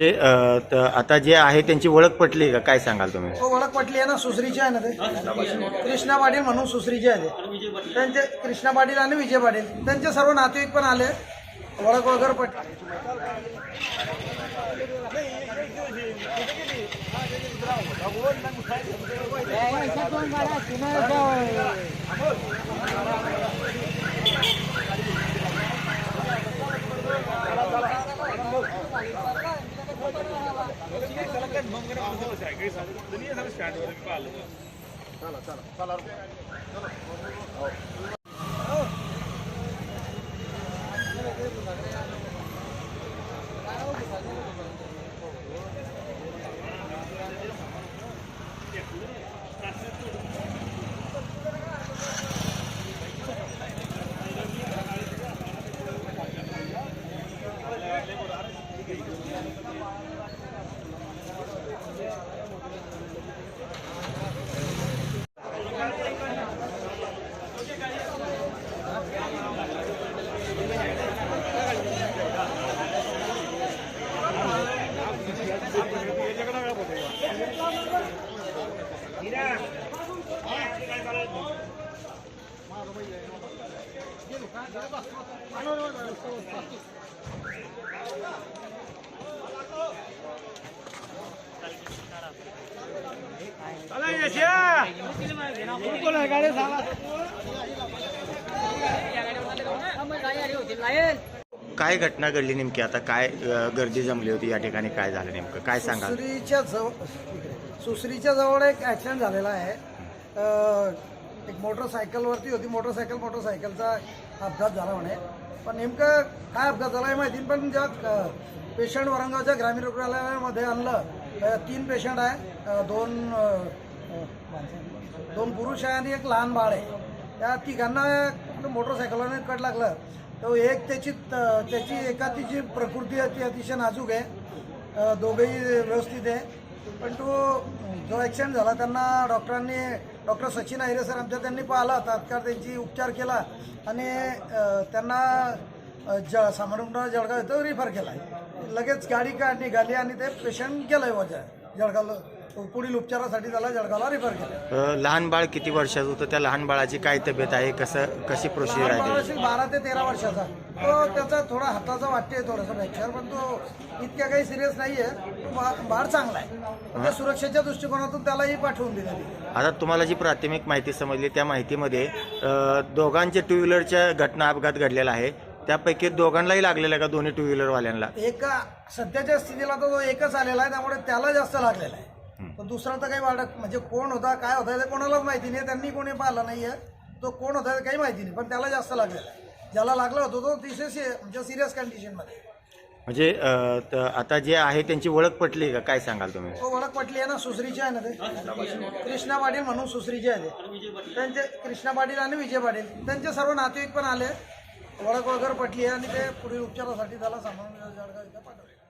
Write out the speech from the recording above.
आता जे आहे त्यांची ओळख पटली का, काय सांगाल तुम्ही? हो, ओळख पटली आहे ना. सुसरीचे आहे ना ते, कृष्णा पाटील म्हणून सुसरीचे आहे ते. त्यांचे कृष्णा पाटील आणि विजय पाटील त्यांचे सर्व नातेवाईक पण आले, ओळख वगैरे पटली. काय घटना घडली नेमकी? आता काय गर्दी जमली होती या ठिकाणी, काय झालं नेमकं, काय सांगाल? सुसरीच्या जवळ एक ॲक्सिडेंट झालेला आहे. एक मोटरसायकलवरती होती, मोटरसायकलचा अपघात झाला म्हणे. पण नेमकं काय अपघात झाला आहे माहिती, पण ज्या पेशंट वरंगावच्या ग्रामीण रुग्णालयामध्ये आणलं, 3 पेशंट आहे, दोन पुरुष आहे आणि एक लहान बाळ आहे. त्या तिघांना मोटरसायकलने कट लागलं. तो एक त्याची एकाची प्रकृती अतिशय नाजूक आहे, दोघेही व्यवस्थित आहे. पण तो जो ॲक्सिडेंट झाला त्यांना डॉक्टर सचिन आहिरे सर त्यांनी पाहिला, तात्काळ त्यांची उपचार केला आणि त्यांना सामान्य जळगाव इथं रिफर केला. लगेच गाडी निघाली आणि ते पेशंट गेलं वजा जळगावला, पुढील उपचारासाठी त्याला जळगावला रिफर केलं. लहान बाळ किती वर्षाचं होतं? त्या लहान बाळाची काय तब्येत आहे, कशी प्रोसिजर आहे? 12 ते 13 वर्षाचा. तो त्याचा थोडा हाताचा वाटते थोडंसं फ्रॅक्चर, पण तो इतक्या काही सिरियस नाही आहे. बाळ चांगला आहे, म्हणजे सुरक्षेच्या दृष्टिकोनातून त्यालाही पाठवून दिली. आता तुम्हाला जी प्राथमिक माहिती समजली त्या माहितीमध्ये दोघांचे 2 व्हीलरच्या घटना अपघात घडलेला आहे, त्यापैकी दोघांनाही लागलेला आहे का? दोन्ही 2 व्हीलरवाल्यांना? एका सध्याच्या स्थितीला तो एकच आलेला आहे, त्यामुळे त्याला जास्त लागलेला आहे. पण दुसरा तर काही म्हणजे कोण होता काय होता ते कोणालाच माहिती नाही, त्यांनी कोणी पाहिलं नाहीये. तो कोण होता काही माहिती नाही, पण त्याला जास्त लागलेला आहे. ज्याला लागला होता तो अतिशय म्हणजे सिरियस कंडिशनमध्ये. म्हणजे आता जे आहे त्यांची ओळख पटली का, काय सांगाल तुम्ही? हो, ओळख पटली आहे ना. सुसरीचे आहे ना ते, कृष्णा पाटील म्हणून सुसरीचे आहे ते. त्यांचे कृष्णा पाटील आणि विजय पाटील त्यांचे सर्व नातेवाईक पण आले, ओळख वगैरे पटली आहे आणि ते पुढील उपचारासाठी त्याला सामान्य जळगाव इथं पाठवले.